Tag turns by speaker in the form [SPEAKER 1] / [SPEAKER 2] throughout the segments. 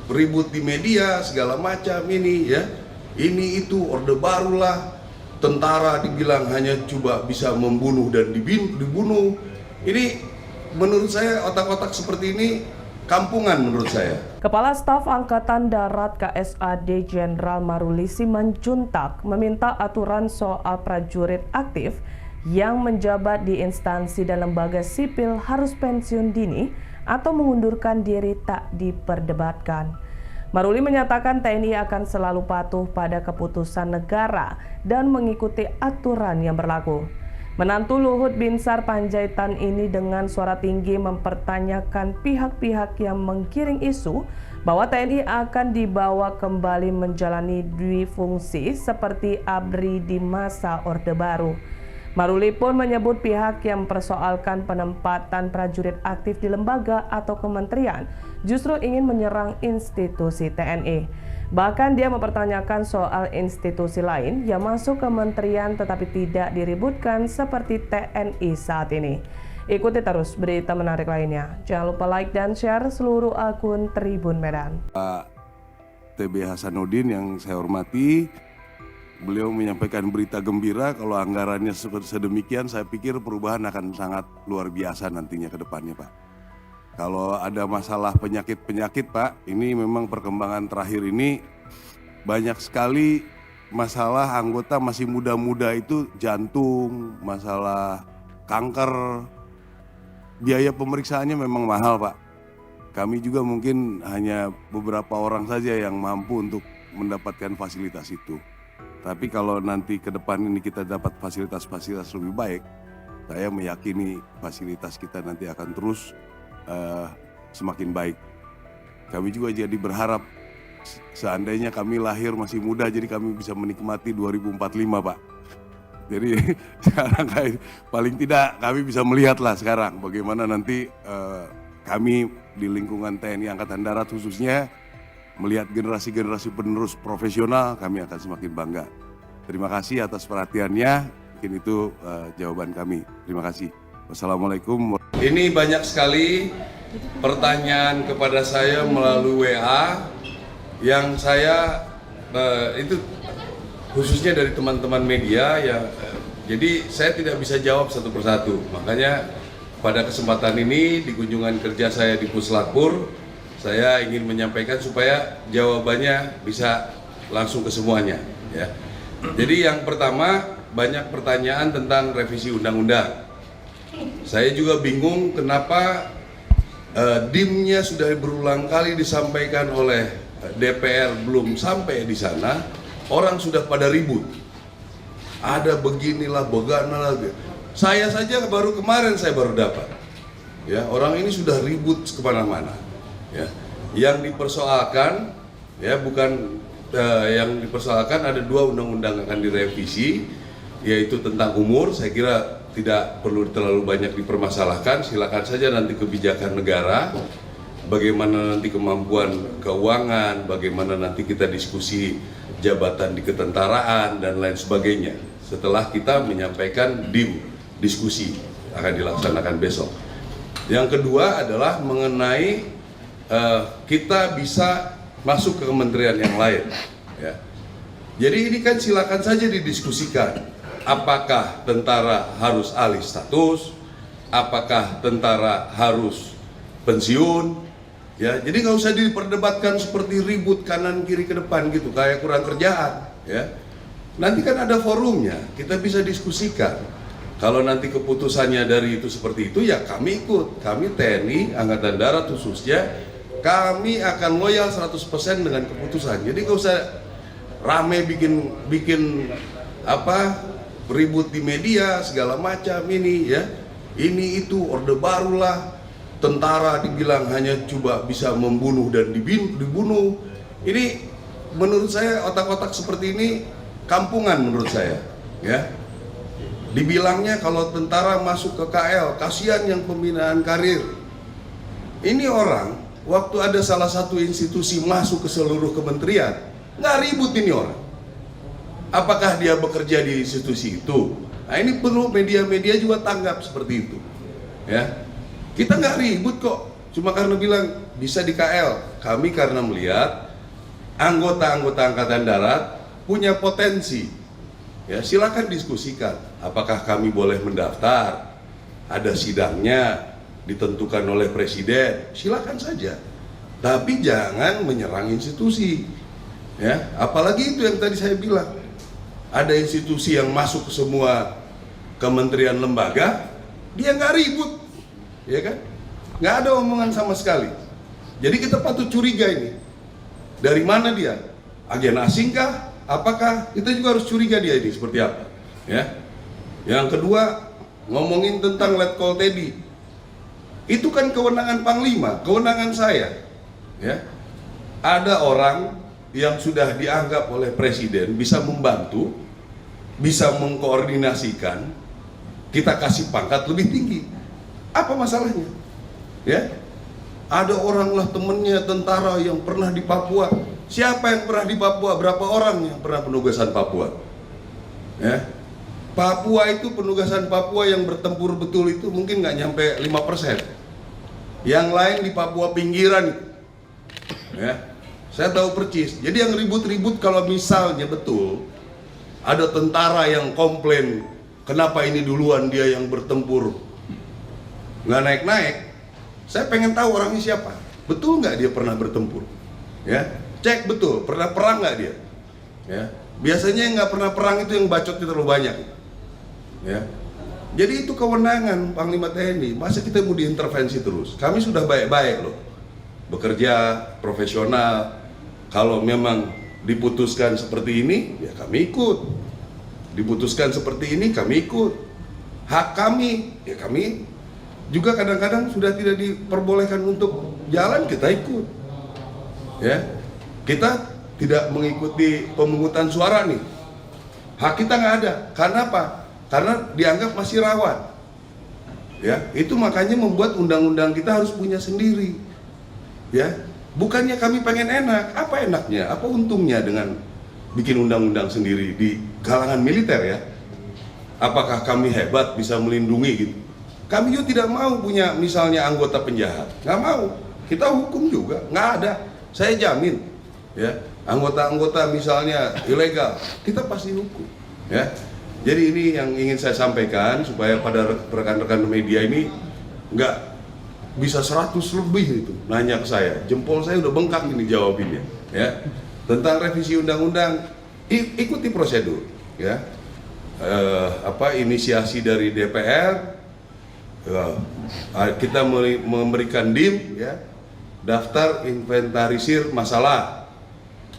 [SPEAKER 1] ribut di media segala macam ini ya. Ini itu orde baru lah. Tentara dibilang hanya coba bisa membunuh dan dibunuh. Ini menurut saya otak-otak seperti ini kampungan menurut saya.
[SPEAKER 2] Kepala Staf Angkatan Darat KSAD Jenderal Maruli Simanjuntak meminta aturan soal prajurit aktif yang menjabat di instansi dan lembaga sipil harus pensiun dini atau mengundurkan diri tak diperdebatkan. Maruli menyatakan TNI akan selalu patuh pada keputusan negara dan mengikuti aturan yang berlaku. Menantu Luhut Binsar Panjaitan ini dengan suara tinggi mempertanyakan pihak-pihak yang menggiring isu bahwa TNI akan dibawa kembali menjalani dui fungsi seperti ABRI di masa Orde Baru. Maruli pun menyebut pihak yang mempersoalkan penempatan prajurit aktif di lembaga atau kementerian justru ingin menyerang institusi TNI. Bahkan dia mempertanyakan soal institusi lain yang masuk kementerian tetapi tidak diributkan seperti TNI saat ini. Ikuti terus berita menarik lainnya. Jangan lupa like dan share seluruh akun Tribun Medan.
[SPEAKER 3] Pak TB Hasanuddin yang saya hormati, beliau menyampaikan berita gembira kalau anggarannya sedemikian, saya pikir perubahan akan sangat luar biasa nantinya ke depannya, Pak. Kalau ada masalah penyakit-penyakit, Pak, ini memang perkembangan terakhir ini banyak sekali masalah anggota masih muda-muda itu jantung, masalah kanker, biaya pemeriksaannya memang mahal, Pak. Kami juga mungkin hanya beberapa orang saja yang mampu untuk mendapatkan fasilitas itu. Tapi kalau nanti ke depan ini kita dapat fasilitas-fasilitas lebih baik, saya meyakini fasilitas kita nanti akan terus semakin baik. Kami juga jadi berharap seandainya kami lahir masih muda, jadi kami bisa menikmati 2045, Pak. Jadi sekarang paling tidak kami bisa melihatlah sekarang bagaimana nanti kami di lingkungan TNI Angkatan Darat khususnya melihat generasi-generasi penerus profesional, kami akan semakin bangga. Terima kasih atas perhatiannya. Mungkin itu jawaban kami. Terima kasih. Wassalamualaikum.
[SPEAKER 1] Ini banyak sekali pertanyaan kepada saya melalui WA yang saya itu khususnya dari teman-teman media ya. Jadi saya tidak bisa jawab satu persatu. Makanya pada kesempatan ini di kunjungan kerja saya di Puslapur, saya ingin menyampaikan supaya jawabannya bisa langsung ke semuanya ya. Jadi yang pertama, banyak pertanyaan tentang revisi undang-undang. Saya juga bingung kenapa DIM-nya sudah berulang kali disampaikan oleh DPR belum sampai di sana, orang sudah pada ribut. Ada beginilah, beganalah. Saya saja baru kemarin saya baru dapat. Ya, orang ini sudah ribut kemana-mana. Ya, yang dipersoalkan ya bukan yang dipersoalkan ada 2 undang-undang akan direvisi, yaitu tentang umur. Saya kira tidak perlu terlalu banyak dipermasalahkan. Silakan saja nanti kebijakan negara, bagaimana nanti kemampuan keuangan, bagaimana nanti kita diskusi jabatan di ketentaraan dan lain sebagainya. Setelah kita menyampaikan diskusi akan dilaksanakan besok. Yang kedua adalah mengenai kita bisa masuk ke kementerian yang lain ya. Jadi ini kan silakan saja didiskusikan, apakah tentara harus alih status, apakah tentara harus pensiun ya. Jadi nggak usah diperdebatkan seperti ribut kanan kiri ke depan gitu, kayak kurang kerjaan ya. Nanti kan ada forumnya, kita bisa diskusikan. Kalau nanti keputusannya dari itu seperti itu ya kami ikut, kami TNI Angkatan Darat khususnya, kami akan loyal 100% dengan keputusan. Jadi nggak usah rame bikin ribut di media segala macam ini ya. Ini itu orde baru lah. Tentara dibilang hanya coba bisa membunuh dan dibunuh. Ini menurut saya otak-otak seperti ini kampungan menurut saya ya. Dibilangnya kalau tentara masuk ke KL, kasihan yang pembinaan karir. Ini orang waktu ada salah satu institusi masuk ke seluruh kementerian, nggak ribut ini orang. Apakah dia bekerja di institusi itu? Nah ini perlu media-media juga tanggap seperti itu. Ya, kita nggak ribut kok, Cuma karena bilang bisa di KL, kami karena melihat anggota-anggota Angkatan Darat punya potensi. Ya, silakan diskusikan. Apakah kami boleh mendaftar? Ada sidangnya ditentukan oleh presiden. Silakan saja. Tapi jangan menyerang institusi. Ya, apalagi itu yang tadi saya bilang. Ada institusi yang masuk ke semua kementerian lembaga, dia nggak ribut, ya kan? Nggak ada omongan sama sekali. Jadi kita patut curiga ini. Dari mana dia? Agen asing kah? Apakah? Kita juga harus curiga dia ini seperti apa. Ya. Yang kedua, ngomongin tentang Letkol Teddy. Itu kan kewenangan Panglima, kewenangan saya. Ya. Ada orang yang sudah dianggap oleh Presiden bisa membantu, bisa mengkoordinasikan, kita kasih pangkat lebih tinggi. Apa masalahnya? Ya, ada orang lah temennya tentara yang pernah di Papua. Siapa yang pernah di Papua? Berapa orang yang pernah penugasan Papua? Ya, Papua itu penugasan Papua yang bertempur betul itu mungkin nggak nyampe 5%. Yang lain di Papua pinggiran itu. Ya, saya tahu percis. Jadi yang ribut-ribut kalau misalnya betul ada tentara yang komplain, kenapa ini duluan dia yang bertempur nggak naik-naik. Saya pengen tahu orangnya siapa. Betul nggak dia pernah bertempur? Ya, cek betul. Pernah perang nggak dia? Ya, biasanya yang nggak pernah perang itu yang bacotnya terlalu banyak. Ya, jadi itu kewenangan Panglima TNI. Masa kita mau diintervensi terus? Kami sudah baik-baik loh, bekerja profesional. Kalau memang diputuskan seperti ini, ya kami ikut. Diputuskan seperti ini, kami ikut. Hak kami, ya kami juga kadang-kadang sudah tidak diperbolehkan untuk jalan, kita ikut. Ya, kita tidak mengikuti pemungutan suara nih. Hak kita nggak ada. Karena apa? Karena dianggap masih rawan. Ya, itu makanya membuat undang-undang kita harus punya sendiri. Ya. Bukannya kami pengen enak, apa enaknya, apa untungnya dengan bikin undang-undang sendiri di kalangan militer ya? Apakah kami hebat bisa melindungi gitu? Kami juga tidak mau punya misalnya anggota penjahat, nggak mau. Kita hukum juga, nggak ada. Saya jamin, ya anggota-anggota misalnya ilegal, kita pasti hukum. Ya, jadi ini yang ingin saya sampaikan supaya pada rekan-rekan media ini nggak bisa 100 lebih itu nanya ke saya, jempol saya udah bengkak ini jawabinnya. Ya, tentang revisi undang-undang, ikuti prosedur. Ya, inisiasi dari DPR, kita memberikan DIM, ya, daftar inventarisir masalah,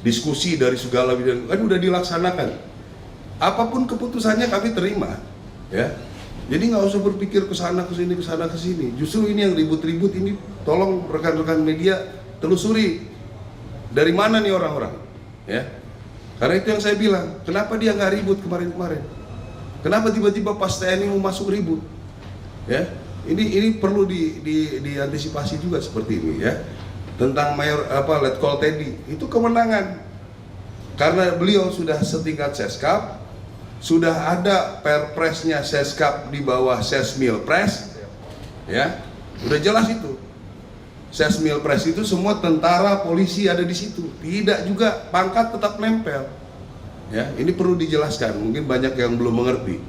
[SPEAKER 1] diskusi dari segala bidang, kan udah dilaksanakan. Apapun keputusannya kami terima. Ya. Jadi nggak usah berpikir ke sana ke sini. Justru ini yang ribut-ribut ini, tolong rekan-rekan media telusuri dari mana nih orang-orang, ya. Karena itu yang saya bilang, kenapa dia nggak ribut kemarin-kemarin? Kenapa tiba-tiba pas TNI mau masuk ribut? Ya, ini perlu diantisipasi juga seperti ini ya. Tentang Letkol Teddy itu kemenangan, karena beliau sudah setingkat Seskap. Sudah ada perpresnya Seskap di bawah Sesmilpres, ya, udah jelas itu. Sesmilpres itu semua tentara, polisi ada di situ. Tidak juga pangkat tetap nempel. Ya, ini perlu dijelaskan. Mungkin banyak yang belum mengerti.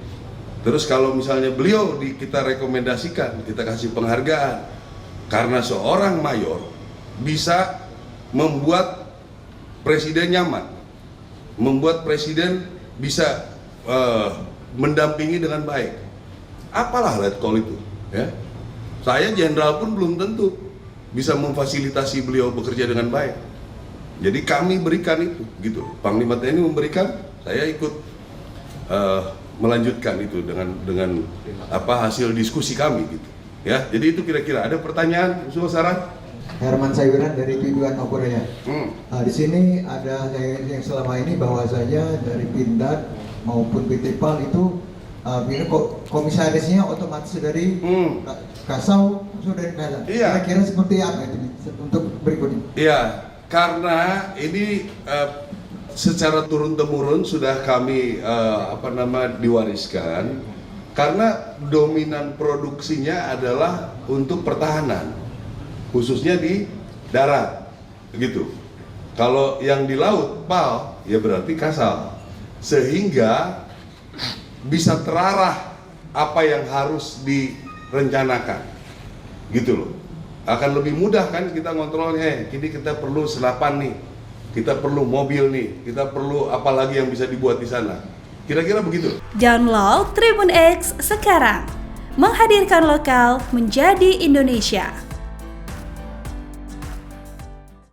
[SPEAKER 1] Terus kalau misalnya beliau kita rekomendasikan, kita kasih penghargaan karena seorang mayor bisa membuat presiden nyaman, membuat presiden bisa mendampingi dengan baik. Apalah Letkol itu, ya. Saya jenderal pun belum tentu bisa memfasilitasi beliau bekerja dengan baik. Jadi kami berikan itu, gitu. Panglima TNI memberikan, saya ikut melanjutkan itu dengan hasil diskusi kami, gitu. Ya, jadi itu kira-kira. Ada pertanyaan, usul saran?
[SPEAKER 4] Herman Sayuran dari Tujuan Korea. Nah, di sini ada yang selama ini bahwasanya dari Pindad maupun PT PAL itu komisarisnya otomatis dari Kasau sudah dari Kasau.
[SPEAKER 1] Iya.
[SPEAKER 4] Kira-kira seperti apa itu untuk berikutnya?
[SPEAKER 1] Iya, karena ini secara turun-temurun sudah kami diwariskan, karena dominan produksinya adalah untuk pertahanan. khususnya di darat, begitu. Kalau yang di laut, PAL, ya berarti Kasal. Sehingga bisa terarah apa yang harus direncanakan, gitu loh. Akan lebih mudah kan kita ngontrolnya. Kini kita perlu senapan nih, kita perlu mobil nih, kita perlu apa lagi yang bisa dibuat di sana. Kira-kira begitu.
[SPEAKER 5] Download Tribun X sekarang, menghadirkan lokal menjadi Indonesia.